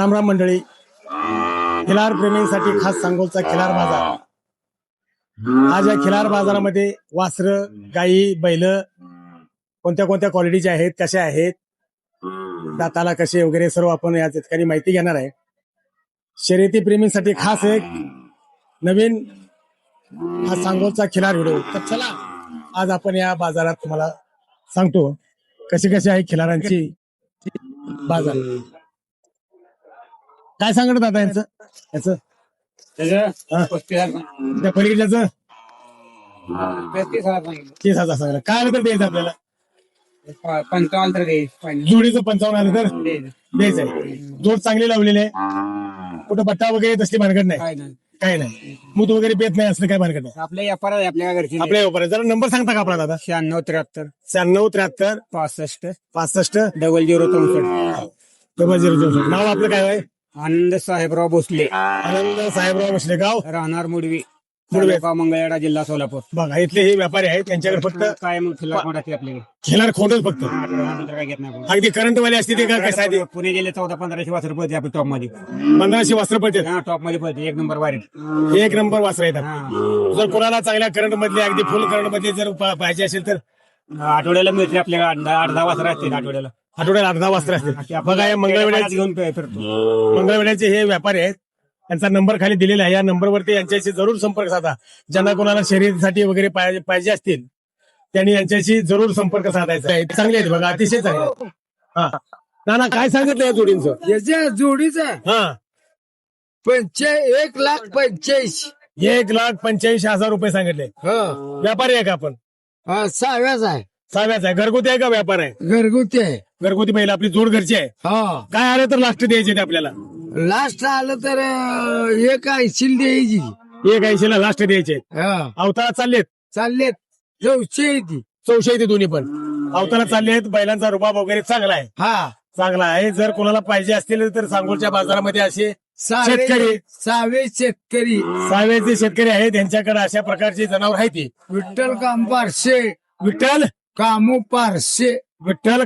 राम राम मंडळी. खिलार प्रेमींसाठी खास सांगोलचा खिलार बाजार. आज या खिलार बाजारामध्ये वासरं, गायी, बैल कोणत्या कोणत्या क्वालिटीचे आहेत, कशा आहेत, दाताला कसे वगैरे सर्व आपण या ठिकाणी माहिती घेणार आहे. शर्यती प्रेमींसाठी खास एक नवीन हा सांगोलचा खिलार व्हिडिओ. तर चला आज आपण या बाजारात तुम्हाला सांगतो कशी कशी आहे खिलारांची बाजार. काय सांगत दादा यांचं याचं त्या पलीकडल्याचं 30,000 सांगलं. काय आलं तर द्यायचं आपल्याला? 55 तर जोडीचं 55 आलं तर द्यायचंय. जोड चांगली लावलेली आहे. कुठं बट्टा वगैरे तसली भानगड नाही, काय नाही. मूत वगैरे पेत नाही असं काय भानगड नाही. आपल्या व्यापार आहे, आपल्या घरची. आपल्या व्यापार. जरा नंबर सांगता का आपला दादा? 96 93 63 65 0064. 0064. नाव आपलं काय आहे? आनंद साहेबराव भोसले, आनंद साहेबराव बसले, गाव राहणार मुडवी, मुडवे. तालुका मंगळवेढा, जिल्हा सोलापूर. बघा इथले हे व्यापारी आहेत, त्यांच्याकडे फक्त काय मग खिल्लार मोठाची आपल्याकडे खिलार खोंडच फक्त. नंतर काय घेत नाही. अगदी करंट वाले असते ते का काय साधे? पुणे गेले 1400-1500 वासर पडते आपल्या टॉप मध्ये. 1500 वासरं पडतात. टॉप मध्ये पडते, 1 नंबर वारीट. एक नंबर वासरं येतात. जर कोणाला चांगल्या करंट मधले अगदी फुल करंट मध्ये जर पाहिजे असेल तर आठवड्याला मिळते आपल्याला 8-10 वासर असते आठवड्याला. आठवड्याला 8-10 वासरं असतील. बघा या मंगळवेढ्याचे घेऊन फिरतो. मंगळवेढ्याचे हे व्यापारी आहेत. त्यांचा नंबर खाली दिलेला आहे. या नंबरवरती यांच्याशी जरूर संपर्क साधा. ज्यांना कोणाला शर्यतीसाठी वगैरे पाहिजे असतील त्यांनी यांच्याशी जरूर संपर्क साधायचा आहे. चांगले आहेत बघा, अतिशय चांगले आहेत. हा ना काय सांगितलं या जोडींचं? याच्या जोडीचा हा 1,85,000. 1,85,000 रुपये सांगितले. व्यापारी आहे का आपण? सहाव्याचा आहे. साव्याचा आहे? घरगुती आहे का व्यापार आहे? घरगुती आहे. घरगुती बैल आपली जोड घरची आहे. हा काय आलं तर लास्ट द्यायचे ते आपल्याला? लास्ट आलं तर 1,80,000 द्यायची. 1,80,000 लास्ट द्यायचे. हा अवतारात चाललेत चाललेत 900 चौशे दोन्ही पण अवतारात चालले आहेत. बैलांचा रुबाब वगैरे चांगला आहे, हा चांगला आहे. जर कोणाला पाहिजे असतील तर सांगोलच्या बाजारामध्ये असे शेतकरी, सहावे शेतकरी सावेचे शेतकरी आहेत. त्यांच्याकडे अशा प्रकारची जनावर आहेत. ती विठ्ठल काम पारशे, विठ्ठल कामू पारशे. विठ्ठल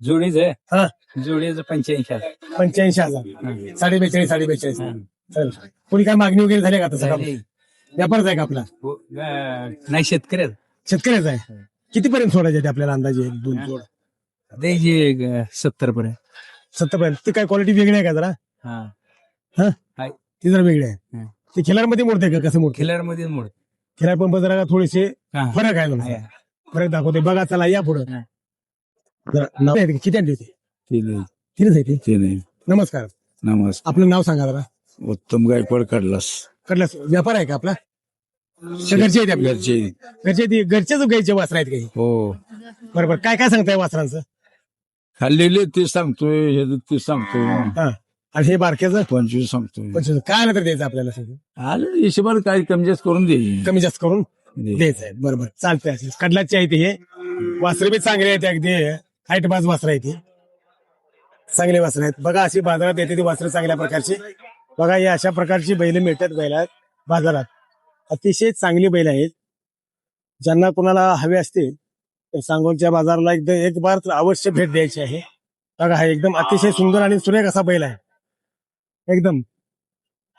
जोडीच आहे. हा जोडीच 85,000. 85,000. 42,500. चल कोणी काय मागणी वगैरे झाली का? तसं व्यापारच आहे का आपला? नाही शेतकरी शेतकऱ्याचा आहे. कितीपर्यंत सोडायचे ते आपल्याला अंदाजे? 2 जोड 70 पर्यंत. 70 पर्यंत. ती काय क्वालिटी वेगळी आहे का जरा? हा ती जरा वेगळी आहे. ती खिलार मध्ये मोडते का? कसं मोडते? खिलार मध्ये मोड. खिलार पंप जरा थोडेसे फरक आहे जरा. फरक दाखवते. बघा चला या पुढे. किती आणली होती? 3च आहे ती. नमस्कार. नमस्कार. आपलं नाव सांगा जरा. उत्तम गायकवाड कडलास. कडलास. व्यापार आहे का आपला? घरचे आहेत आपल्या? घरचे घरच्याच गायचे वासर आहेत काही? हो. बरोबर. काय काय सांगताय वासरांचं? खाल्लेले ते सांगतोय, हे ते सांगतोय. हा आणि हे बारक्याचं 25 सांगतोय. 25. काय आलं तर द्यायचं आपल्याला? सगळं आलं हिशोबाने काय कमी जास्त करून दे. कमी जास्त करून द्यायचं आहे. बरोबर चालतंय. असेल कडलाचे आहे ते. हे वासरे बी चांगले आहेत, अगदी हाईट बाज वासर आहे ती. चांगले वासर आहेत. बघा अशी बाजारात येते ती वासरं चांगल्या प्रकारची. बघा या अशा प्रकारची बैल मिळतात बैलात बाजारात. अतिशय चांगली बैल आहेत. ज्यांना कोणाला हवे असतील तर सांगोलच्या बाजाराला एक बार अवश्य भेट द्यायची आहे. बघा हा एकदम अतिशय सुंदर आणि सुरेख असा बैल आहे. एकदम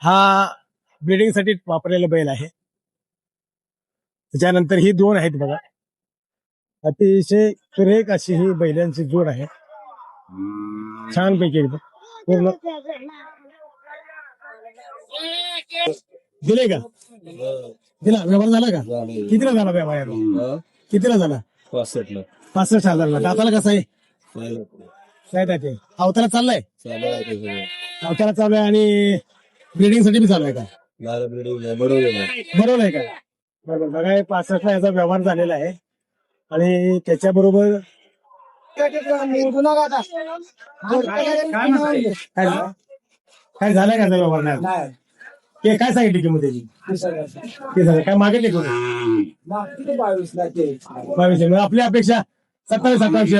हा ब्रीडिंग साठी वापरलेला बैल आहे. त्याच्यानंतर ही 2 आहेत बघा. अतिशय सुरेख अशी ही बैलांची जोड आहे. छान पैकी एकदम पूर्ण. दिले का? दिला. व्यवहार झाला का? कितीला झाला व्यवहार? कितीला झाला? 65,000. दाताला कसा आहे? अवतारा चाललाय? अवतारा चालू आहे. आणि ब्रिडिंग साठी बी चालू आहे का? बरोबर आहे का? बरोबर. बघा 65 याचा व्यवहार झालेला आहे. आणि त्याच्याबरोबर काय झालंय का व्यवहार? नाही. ते काय सांगितली किंमत त्याची? 30,000. काय मागितले कोणी? 22. आपल्या अपेक्षा 27-28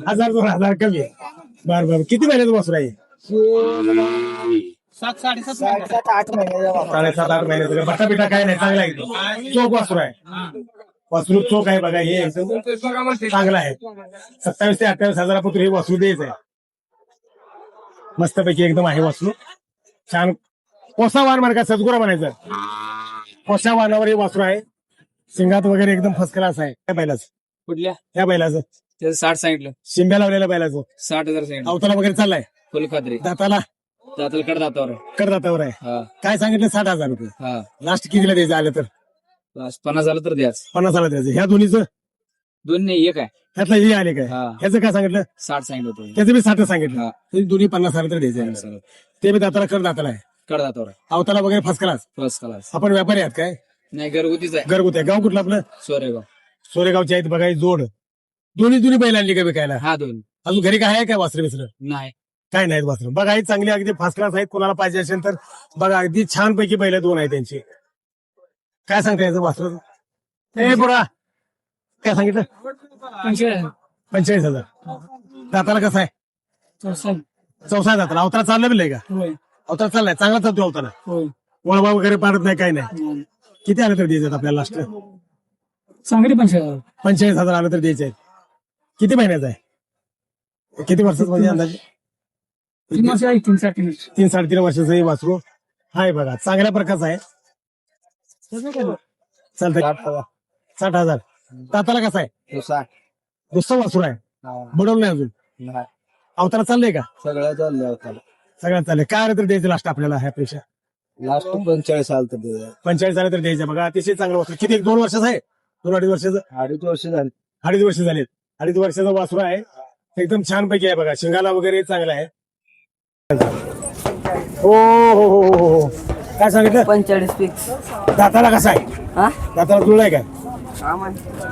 हजार 2,000 कमी आहे. बरं. किती महिन्याचं वासरू आहे? 7-8 महिने. 7-8 महिन्याचं. बट्टा बिटा काय नाही, चांगला आहे. चोख वासरू आहे. वासरू चोख आहे बघा. हे चांगला आहे. 27,000 ते 28,000 हे वासरू द्यायचं आहे. मस्तपैकी एकदम आहे वासरू छान. कोसा वाहन मार्ग सदगुरा म्हणायचं. कोसा वाहनावर हे वासरू आहे. सिंगात वगैरे एकदम फर्स्ट क्लास आहे. त्या बैलाचं कुठल्या त्या बैलाचं त्याचं 60 सांगितलं. शिंब्या लावलेल्या बैलाचं 60,000 सांगितलं. अवताला वगैरे चाललाय. फुल खात्री दाताला दाताला कड दातावर करदातावर आहे. हा काय सांगितलं 60,000 रुपये. हा लास्ट कितीला द्यायचं आलं तर 50 झालं तर द्याच. 50,000 द्यायचं. ह्या दोन्हीचं दोन नाही एक आहे. ह्यातलं हे आले काय हा. ह्याचं काय सांगितलं 60 सांगितलं होतं. त्याचं बी 60 सांगितलं. हा. ते दोन्ही 50,000 तर द्यायचे. ते बी दाताला करदाताला आहे. कड दातावर अवताला वगैरे फर्स्ट क्लास. First class. आपण व्यापारी आहात काय नाही घरगुतीच आहे. घरगुती आहे. गाव कुठलं आपलं सोरेगाव. सोरेगावचे आहेत बघा. ही जोड दोन्ही बैल आणली का विकायला. हा दोन अजून घरी काय आहे काय वासरे बिसरं नाही. काय नाहीत वासरं. बघा ही चांगली अगदी फर्स्ट क्लास आहेत. कोणाला पाहिजे असेल तर बघा अगदी छान पैकी बैल दोन आहे त्यांची. काय सांगता याचं वासर ए बोरा काय सांगितलं 45,000. दाताला कसं आहे चौसा दाताला. अवतारा चाललं बिल का अवतार चाललाय चांगला चालतो अवतारा. वळवा वगैरे पाडत नाही काही नाही. किती आलं तर द्यायचं आपल्याला लास्ट चांगली 45,000 आलं तर द्यायचे आहेत. किती महिन्याचा आहे किती वर्षाचा म्हणजे अंदाजे 3-3.5 वर्षाचं हे वासरू हाय बघा. चांगल्या प्रकारचं आहे. चालतंय 60,000. दाताला कसं आहे दुसरा वासरू आहे. बुडवलं नाही अजून. अवतारा चाललंय का सगळ्या चालल्या सगळ्यात चाललंय. काय आलं तर द्यायचं लास्ट आपल्याला ह्यापेक्षा लास्ट 45 साल तर 45 आलं तर द्यायचं. बघा अतिशय चांगलं वासरू. किती 2 वर्षाचं आहे 2-2.5 वर्षाचं 2.5 वर्ष झाली. 2.5 वर्ष झालेत. 2.5 वर्षाचा वासरू आहे. एकदम छान पैकी आहे बघा. शिंगाला वगैरे चांगला आहे. हो हो हो हो हो काय सांगितलं 45 फिक्स. दाताला कसा आहे हा दाताला जुळलाय का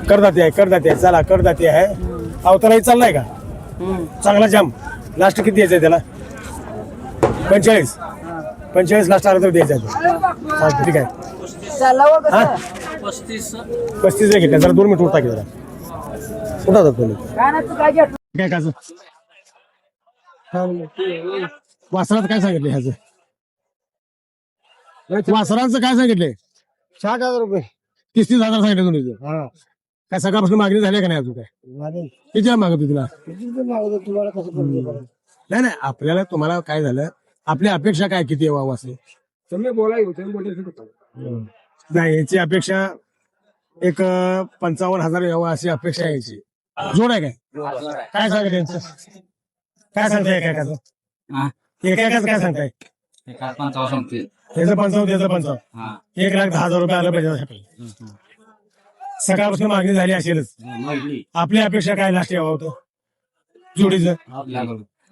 करदाते आहे चला करदाते आहे. अवतालाही चाललाय का चांगला जाम. लास्ट किती द्यायचंय त्याला 45 लास्ट आलं तर द्यायचं चालतं. ठीक आहे चालला 35 घेतल्या जरा 2 मिनिट उठता की जरा उठा जातो काय काच वासरात काय सांगितले ह्याचं वासरांचं काय सांगितले 60,000 रुपये 30,000 सांगितले दोन्हीचं. काय सकाळपासून मागणी झाली का नाही अजून काय किती मागत तुला नाही नाही आपल्याला तुम्हाला काय झालं आपली अपेक्षा काय किती व्हावं असं तुम्ही बोला नाही याची अपेक्षा एक 55,000 यावं अशी अपेक्षा आहे याची. जोड आहे काय सांगत यांचं काय सांगताय एकाचं काय सांगताय त्याचं 55 त्याचं 55 1,10,000 रुपये आलं पाहिजे. सकाळपासून मागणी झाली असेलच. आपली अपेक्षा काय लास्ट यावं होतं जोडीचं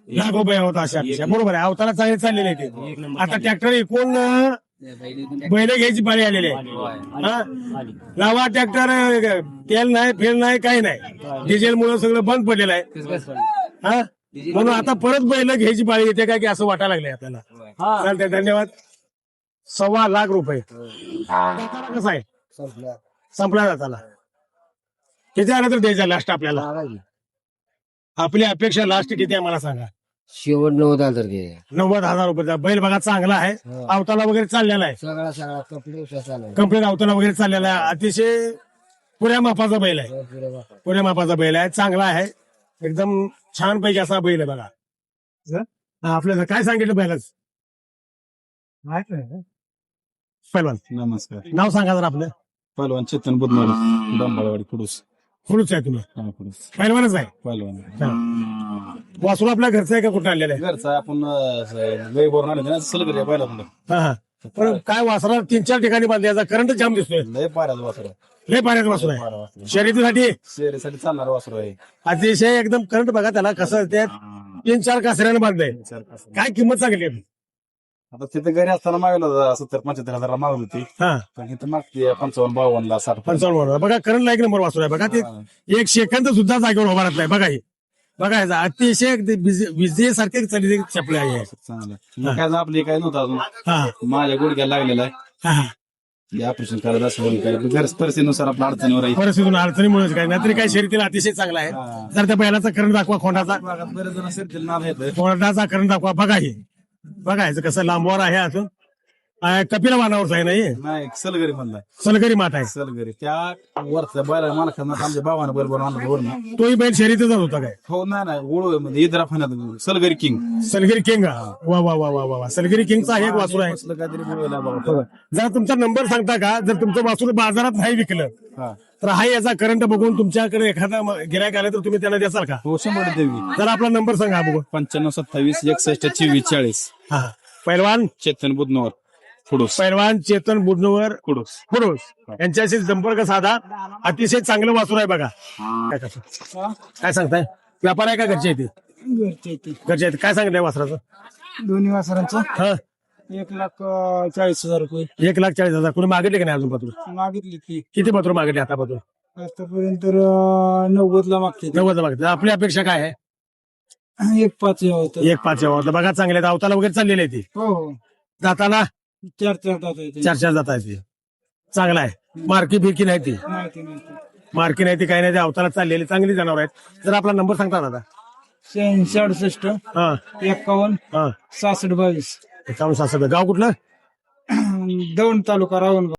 लाख रुपये होता अशी अपेक्षा. बरोबर आहे. अवताला चांगले चाललेले आहे ते. आता ट्रॅक्टर एकूण बैल घ्यायची पाळी आलेली आहे. हा? लावा ट्रॅक्टर तेल नाही फेल नाही काही नाही. डिझेल मुळे सगळं बंद पडलेलं आहे. हा म्हणून आता परत बैल घ्यायची पाळी येते काय की असं वाटायला लागलंय आपल्याला. चालतंय धन्यवाद. 1.25 लाख रुपये दाताला कसं आहे संपला दाताला किती आलं तर द्यायचा लास्ट आपल्याला. आपली अपेक्षा लास्ट किती आहे मला सांगा. शेवट 90,000 तर घे. 90,000 रुपयाचा बैल बघा चांगला आहे. अवताला वगैरे चाललेला आहे. सगळा कंप्लीट कंप्लीट अवताला वगैरे चाललेला आहे. अतिशय पुऱ्या मापाचा बैल आहे. पुऱ्या मापाचा बैल आहे. चांगला आहे. एकदम छान पैकी असा बैल आहे बघा. आपल्याला काय सांगितलं बैलाच पैलवान नमस्कार. नाव सांगा जर आपलं. पहलवान चेतन बुधमारी डंबाळवाडी कुडूस. खुडूच आहे तुम्ही पैलवानच आहे. पहलवान वासरू आपल्या घरचं आहे का कुठं आणलेलं आहे. घरचा आपण लय बोरून आले ना सलगर पहिला म्हणलं हा हा पण काय वासरा 3-4 ठिकाणी बांधल्याचा करंट जाम दिसतोय. लय पाऱ्यात वासर लय पाण्यात वासरू आहे. शर्यतीसाठी शेरीसाठी चालणार वासर आहे. अतिशय एकदम करंट बघा त्याला कसं ते 3-4 कासऱ्यानं बांधलंय. काय किंमत सांगितली आता तिथे घरी असताना मागवलं 70-75,000 मागवली होती. हा पण इथं मागते 55-52 60. 55 बघा करंट लाईक नंबर वासरू आहे बघा. ते 1 सेकंद सुद्धा जागेवर उभा राहत नाही बघा. हे बघा ह्याचा अतिशय विजेसारखे चढले चपले आहे. चांगलं काय आपली काय नव्हतं अजून. हा माझ्या गुडघ्याला लागलेला आहे. हा हा ऑपरेशन करायचं असं काय घर परिस्थितीनुसार आपल्या अडचणीवर आहे. परिस्थितीतून अडचणीमुळेच काय नाहीतरी काय शर्यतीला अतिशय चांगला आहे. जर त्या बैलाचा करंट दाखवा खोंडाचा बरेच जण असेल नाव येतं. खोंडाचा करंट दाखवा बघा. हे बघा ह्याचं कसं लांबवर आहे अजून कपिला वाहनावरचा आहे ना हे नाही सलगरी म्हणला सलगरी माठ आहे सलगरी त्या वरच्या बैला मला खाणार आमच्या भावानं बैल बनवून आणला वरून तोही बैल शर्यतीचाच होता काय हो नाही ओळू म्हणजे इद्रा फाण्यात सलगरी किंग सलगिरी किंग वा वा वा वा वा सलगिरी किंगचा एक वासूर आहे असलं काहीतरी बोलायला बाबा जरा तुमचा नंबर सांगता का जर तुमचं वासूर बाजारात नाही विकलं हा तर हा याचा करंट बघून तुमच्याकडे एखादा गिरायक आला तर तुम्ही त्याला द्याल का हो 100 देवी जर आपला नंबर सांगा बघू 95 27 61 24 हा पैलवान चेतन बुधनवर फुडूस पैलवान चेतन बुडनवर फुडूस पुरुष यांच्याशी संपर्क साधा अतिशय चांगलं वासूर आहे बघा काय करता? काय सांगताय व्यापार आहे का घरचे येते घरचे आहेत काय सांगताय वासराचं दोन्ही वासरांचं हा 1,40,000 रुपये 1,40,000 कुणी मागितले का नाही अजून पत्र मागितली ती किती पत्र मागितले आता पत्र आतापर्यंत 90 मागते 90 मागितले आपली अपेक्षा काय आहे 1,5 होत 1,5 यावं बघा चांगले आहेत. अवताला वगैरे चाललेले आहे ते हो हो जाताना 4 दात येते 4 जात आहे ते चांगला आहे मार्की फिरकी नाही ती माहिती मार्की नाही ती काही नाही ते अवताला चाललेली चांगली जनावर आहेत जर आपला नंबर सांगता दादा 68 हा 51 हा 66 22 गाव कुठलं दौंड तालुका रावणगाव